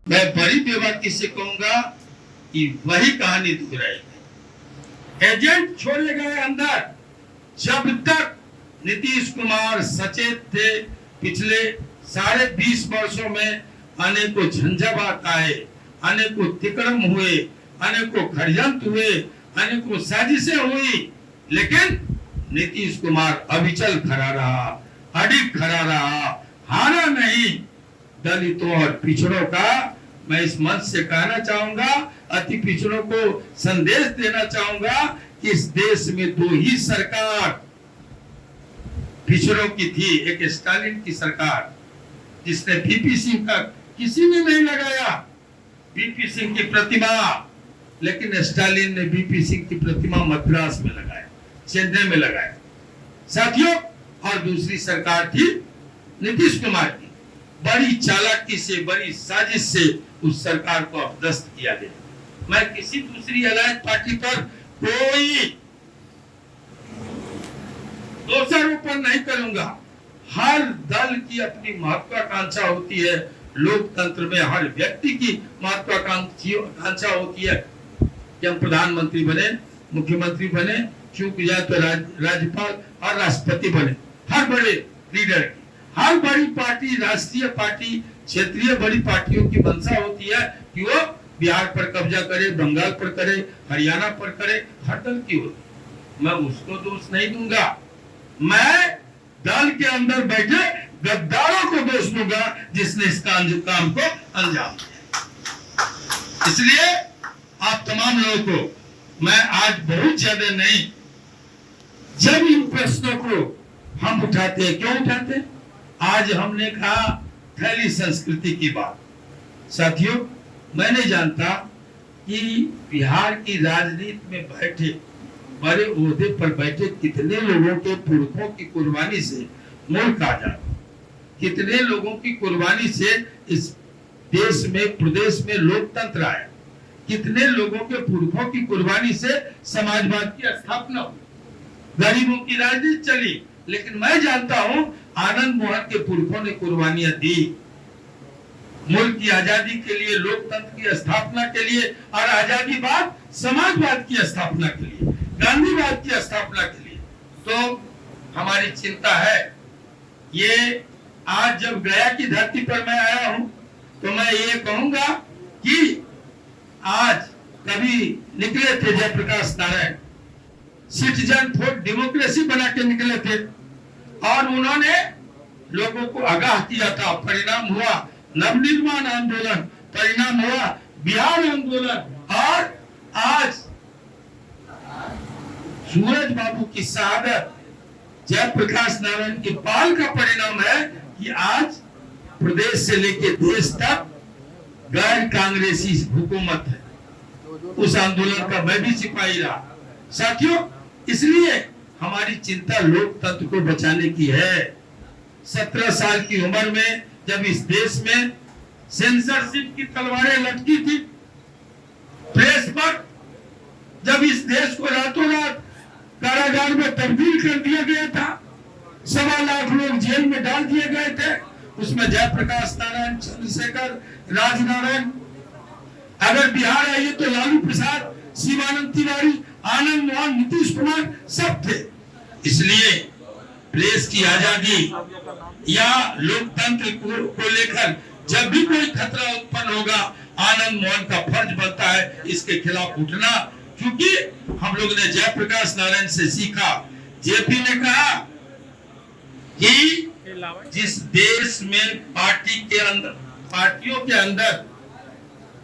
मैं बड़ी बेबाकी से कहूंगा कि वही कहानी दोहराएगी। एजेंट छोड़े गए अंदर। जब तक नीतीश कुमार सचेत थे, पिछले 20.5 वर्षों में अनेकों झंझावात आए, अनेकों तिकड़म हुए, अनेकों षड्यंत्र हुए, अनेकों साजिशें हुई, लेकिन नीतीश कुमार अविचल खड़ा रहा, अडिग खड़ा रहा, हारा नहीं। दलितों और पिछड़ों का मैं इस मंच से कहना चाहूंगा, अति पिछड़ों को संदेश देना चाहूंगा कि इस देश में 2 ही सरकार पिछड़ों की थी। एक स्टालिन की सरकार जिसने वीपी सिंह का किसी ने नहीं लगाया, वीपी सिंह की प्रतिमा, लेकिन स्टालिन ने वीपी सिंह की प्रतिमा मद्रास में लगाया, चेन्नई में लगाया साथियों। और दूसरी सरकार थी नीतीश कुमार की। बड़ी चालाकी से, बड़ी साजिश से उस सरकार को अपदस्थ किया गया। मैं किसी दूसरी अलायद पार्टी पर कोई दोषारोपण नहीं करूंगा। हर दल की अपनी महत्वाकांक्षा होती है, लोकतंत्र में हर व्यक्ति की महत्वाकांक्षा होती है कि हम प्रधानमंत्री बने, मुख्यमंत्री बने, चूक जाए तो राज्यपाल और राष्ट्रपति बने। हर बड़े लीडर की, हर बड़ी पार्टी, राष्ट्रीय पार्टी, क्षेत्रीय बड़ी पार्टियों की मंशा होती है कि वो बिहार पर कब्जा करे, बंगाल पर करे, हरियाणा पर करे, हर दल की होती। मैं उसको दोष नहीं दूंगा, मैं दल के अंदर बैठे गद्दारों को दोष दूंगा जिसने इस काम को अंजाम दिया। इसलिए आप तमाम लोगों को मैं आज बहुत ज्यादा नहीं, जब इन प्रश्नों को हम उठाते हैं, क्यों उठाते हैं? आज हमने कहा थैली संस्कृति की बात। साथियों, मैं नहीं जानता कि बिहार की राजनीति में बैठे, बड़े ओहदे पर बैठे कितने लोगों के पुरखों की कुर्बानी से मुल्क आजाद, कितने लोगों की कुर्बानी से इस देश में, प्रदेश में लोकतंत्र आया, कितने लोगों के पुरखों की कुर्बानी से समाजवाद की स्थापना हुई, गरीबों की राजनीति चली। लेकिन मैं जानता हूं आनंद मोहन के पुरखों ने कुर्बानियां दी मुल्क की आजादी के लिए, लोकतंत्र की स्थापना के लिए, और आजादी बाद समाजवाद की स्थापना के लिए, गांधीवाद की स्थापना के लिए। तो हमारी चिंता है, ये आज जब गया की धरती पर मैं आया हूं तो मैं ये कहूंगा कि आज कभी निकले थे Jayaprakash Narayan, citizen for democracy बना के निकले थे और उन्होंने लोगों को आगाह किया था। परिणाम हुआ नवनिर्माण आंदोलन, परिणाम हुआ बिहार आंदोलन, और आज सूरज बाबू की शहादत, जयप्रकाश नारायण की पहल का परिणाम है कि आज प्रदेश से लेकर देश तक गैर कांग्रेसी हुकूमत है। उस आंदोलन का मैं भी सिपाही रहा। साथियों, इसलिए हमारी चिंता लोकतंत्र को बचाने की है। 17 साल की उम्र में जब इस देश में सेंसरशिप की तलवारें लटकी थी, प्रेस पर जब इस देश को रातों रात कारागार में तब्दील कर दिया गया था, 1.25 लाख लोग जेल में डाल दिए गए थे, उसमें जयप्रकाश नारायण, चंद्रशेखर, राजनारायण, अगर बिहार आइए तो लालू प्रसाद, शिवानंद तिवारी, आनंद मोहन, नीतीश कुमार सब थे। इसलिए प्रेस की आजादी या लोकतंत्र को लेकर जब भी कोई खतरा उत्पन्न होगा, आनंद मोहन का फर्ज बनता है इसके खिलाफ उठना, क्योंकि हम लोग ने जयप्रकाश नारायण से सीखा। जेपी ने कहा कि जिस देश में पार्टियों के अंदर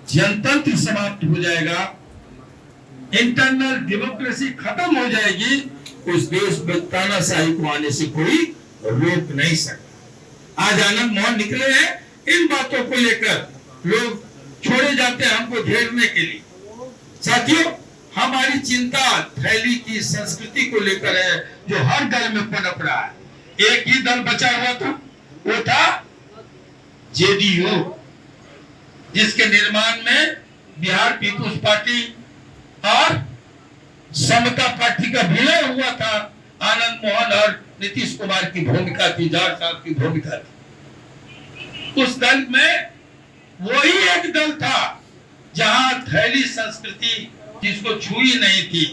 जनतंत्र समाप्त हो जाएगा, इंटरनल डेमोक्रेसी खत्म हो जाएगी, उस देश में तानाशाही को आने से कोई रोक नहीं सकता। आज आनंद मोहन निकले हैं, इन बातों को लेकर लोग छोड़े जाते हैं हमको घेरने के लिए। साथियों, हमारी चिंता थैली की संस्कृति को लेकर है, जो हर दल में पनप रहा है। एक ही दल बचा हुआ था, वो था जेडीयू, जिसके निर्माण में बिहार पीपुल्स पार्टी और समता पार्टी का विलय हुआ था। आनंद मोहन और नीतीश कुमार की भूमिका थी, जाट साहब की भूमिका थी। उस दल में वही एक दल था जहां थैली संस्कृति जिसको छुई नहीं थी,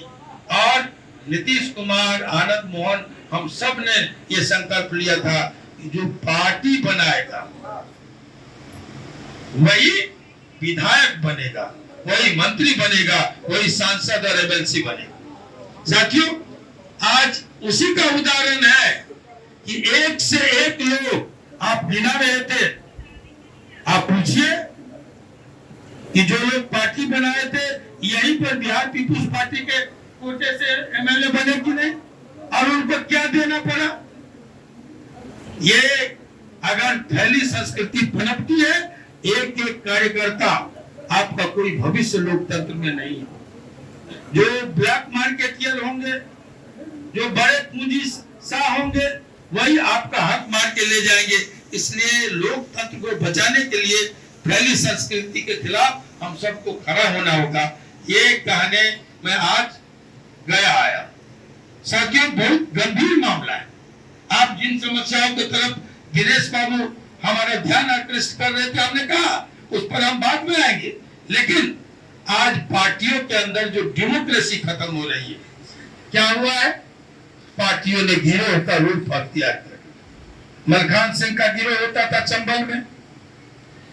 और नीतीश कुमार, आनंद मोहन, हम सब ने ये संकल्प लिया था कि जो पार्टी बनाएगा वही विधायक बनेगा, वही मंत्री बनेगा, वही सांसद और एमएलसी बनेगा। साथियों, आज उसी का उदाहरण है कि एक से एक लोग आप गिना रहे थे। आप पूछिए कि जो लोग पार्टी बनाए थे यहीं पर बिहार पीपुल्स पार्टी के कोटे से एमएलए बने कि नहीं, और उनको क्या देना पड़ा। ये अगर थैली संस्कृति पनपती है, एक एक कार्यकर्ता, आपका कोई भविष्य लोकतंत्र में नहीं है। जो ब्लैक मार्केटियर होंगे, जो बड़े पूंजी शाह होंगे, वही आपका हक मार के ले जाएंगे। इसलिए लोकतंत्र को बचाने के लिए थैली संस्कृति के खिलाफ हम सबको खड़ा होना होगा। ये कहने मैं आज गया आया। साथियों, बहुत गंभीर मामला है। आप जिन समस्याओं की तरफ गिरीश बाबू हमारा ध्यान आकृष्ट कर रहे थे, हमने कहा उस पर हम बाद में आएंगे, लेकिन आज पार्टियों के अंदर जो डेमोक्रेसी खत्म हो रही है, क्या हुआ है? पार्टियों ने गिरोह का रूप अख्तियार कर लिया। मलखान सिंह का गिरोह होता था चंबल में,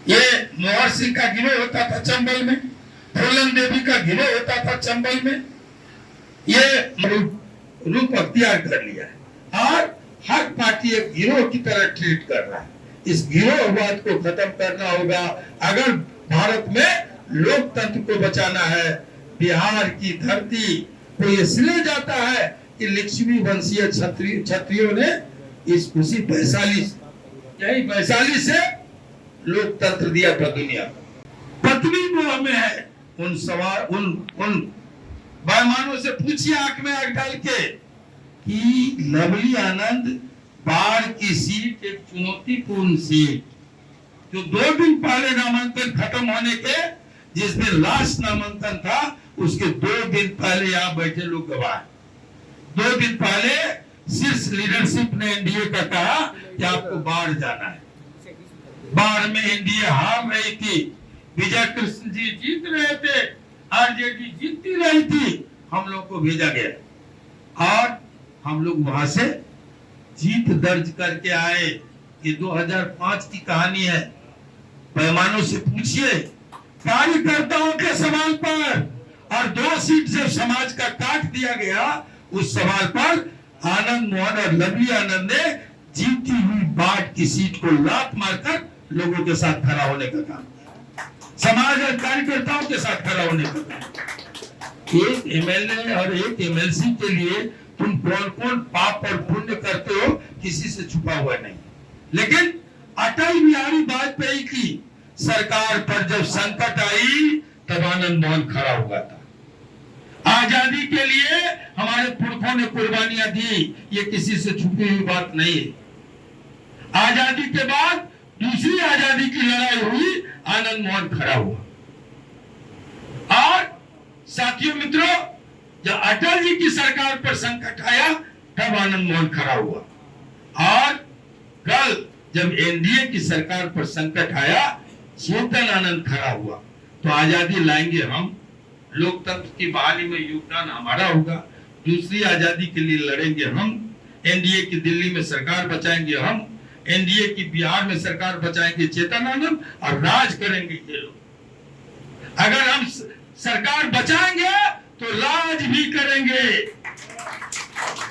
ये मोहर सिंह का गिरोह होता था चंबल में, फूलन देवी का गिरोह होता था चंबल में। ये रूप अख्तियार कर लिया है और हर पार्टी एक गिरोह की तरह ट्रीट कर रहा है। इस गिरोहवाद को खत्म करना होगा अगर भारत में लोकतंत्र को बचाना है। बिहार की धरती को इसलिए जाता है कि लक्ष्मी वंशीय क्षत्रियों ने इस उसी वैशाली से लोकतंत्र दिया था दुनिया को। पत्नी मोह में है। उन बेईमानों से पूछिए आंख में आंख डाल के कि लवली आनंद बाढ़ की सीट एक चुनौतीपूर्ण सीट, जो 2 दिन पहले नामांकन खत्म होने के, जिस दिन लास्ट नामांकन था उसके 2 दिन पहले यहाँ बैठे लोग गवाह। 2 दिन पहले शीर्ष लीडरशिप ने एनडीए का कहा कि आपको बाढ़ जाना है। बाढ़ में एनडीए हार रही थी, विजय कृष्ण जी जीत रहे थे, आरजेडी जीतती रही थी। हम लोग को भेजा गया और हम लोग वहां से जीत दर्ज करके आए। ये 2005 की कहानी है। पैमानों से पूछिए, कार्यकर्ताओं के सवाल पर, और 2 सीट जब समाज का काट दिया गया, उस सवाल पर आनंद मोहन और लवली आनंद ने जीती हुई बाढ़ की सीट को लात मारकर लोगों के साथ खड़ा होने का काम किया, समाज और कार्यकर्ताओं के साथ खड़ा होने का काम। एक एमएलए और एक एमएलसी के लिए तुम कौन कौन पाप और पुण्य करते हो, किसी से छुपा हुआ नहीं। लेकिन अटल बिहारी वाजपेयी की सरकार पर जब संकट आई, तब आनंद मोहन खड़ा हुआ था। आजादी के लिए हमारे पुरखों ने कुर्बानियां दी, ये किसी से छुपी हुई बात नहीं है। आजादी के बाद दूसरी आजादी की लड़ाई हुई, आनंद मोहन खड़ा हुआ। और साथियों मित्रों, जब अटल जी की सरकार पर संकट आया, तब आनंद मोहन खड़ा हुआ। और कल जब एनडीए की सरकार पर संकट आया, चेतन आनंद खड़ा हुआ। तो आजादी लाएंगे हम, लोकतंत्र की बहाली में योगदान हमारा होगा, दूसरी आजादी के लिए लड़ेंगे हम, एनडीए की दिल्ली में सरकार बचाएंगे हम, एनडीए की बिहार में सरकार बचाएंगे चेतन आनंद, और राज करेंगे ये लोग। अगर हम सरकार बचाएंगे तो राज भी करेंगे।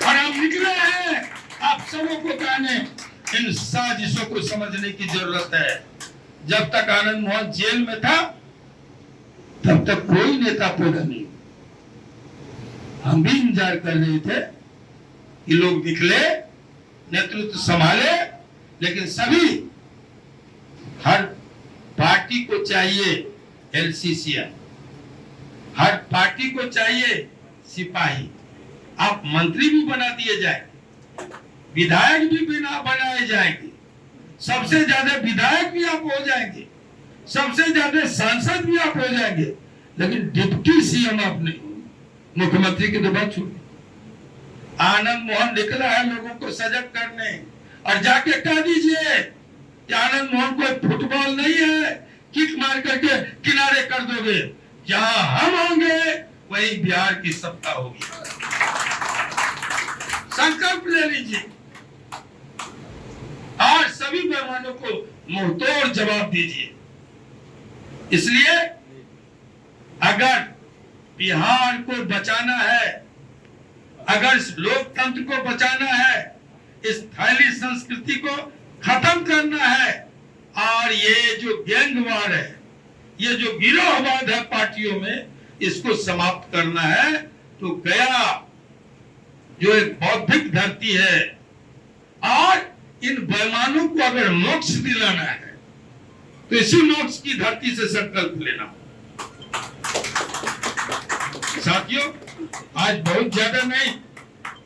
और हम निकले हैं आप सबों को कहने, इन साजिशों को समझने की जरूरत है। जब तक आनंद मोहन जेल में था, तब तक कोई नेता पैदा नहीं। हम भी इंतजार कर रहे थे कि लोग निकले, नेतृत्व संभाले, लेकिन सभी, हर पार्टी को चाहिए एलसीसीएन, हर पार्टी को चाहिए सिपाही। आप मंत्री भी बना दिए जाएंगे, विधायक भी बनाए जाएंगे, सबसे ज्यादा विधायक भी आप हो जाएंगे, सबसे ज्यादा सांसद भी आप हो जाएंगे, लेकिन डिप्टी सीएम आप नहीं। मुख्यमंत्री की तो बात छोड़िए। आनंद मोहन निकला है लोगों को सजग करने, और जाके कह दीजिए कि आनंद मोहन कोई फुटबॉल नहीं है किक मार करके किनारे कर दोगे। जहां हम होंगे वही बिहार की सत्ता होगी। संकल्प ले लीजिए और सभी बेईमानों को मुंहतोड़ जवाब दीजिए। इसलिए अगर बिहार को बचाना है, अगर इस लोकतंत्र को बचाना है, इस थैली संस्कृति को खत्म करना है और ये जो गैंगवार है, ये जो गिरोहवाद है पार्टियों में, इसको समाप्त करना है, तो गया जो एक बौद्धिक धरती है और इन बेईमानों को अगर मोक्ष दिलाना है तो इसी मोक्ष की धरती से संकल्प लेना। साथियों, आज बहुत ज्यादा नहीं,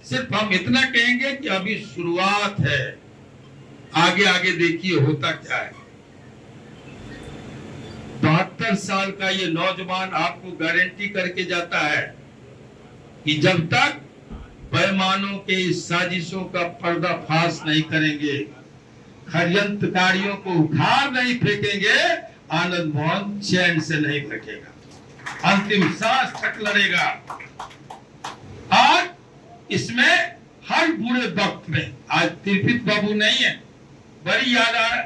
सिर्फ हम इतना कहेंगे कि अभी शुरुआत है, आगे आगे देखिए होता क्या है। 72 साल का ये नौजवान आपको गारंटी करके जाता है कि जब तक बेईमानों के इस साजिशों का पर्दाफाश नहीं करेंगे, षड्यंत्रकारियों को उखाड़ नहीं फेंकेंगे, आनंद मोहन चैन से नहीं बैठेगा, अंतिम सांस तक लड़ेगा। और इसमें हर बुरे वक्त में, आज तिरपित बाबू नहीं है, बड़ी याद आ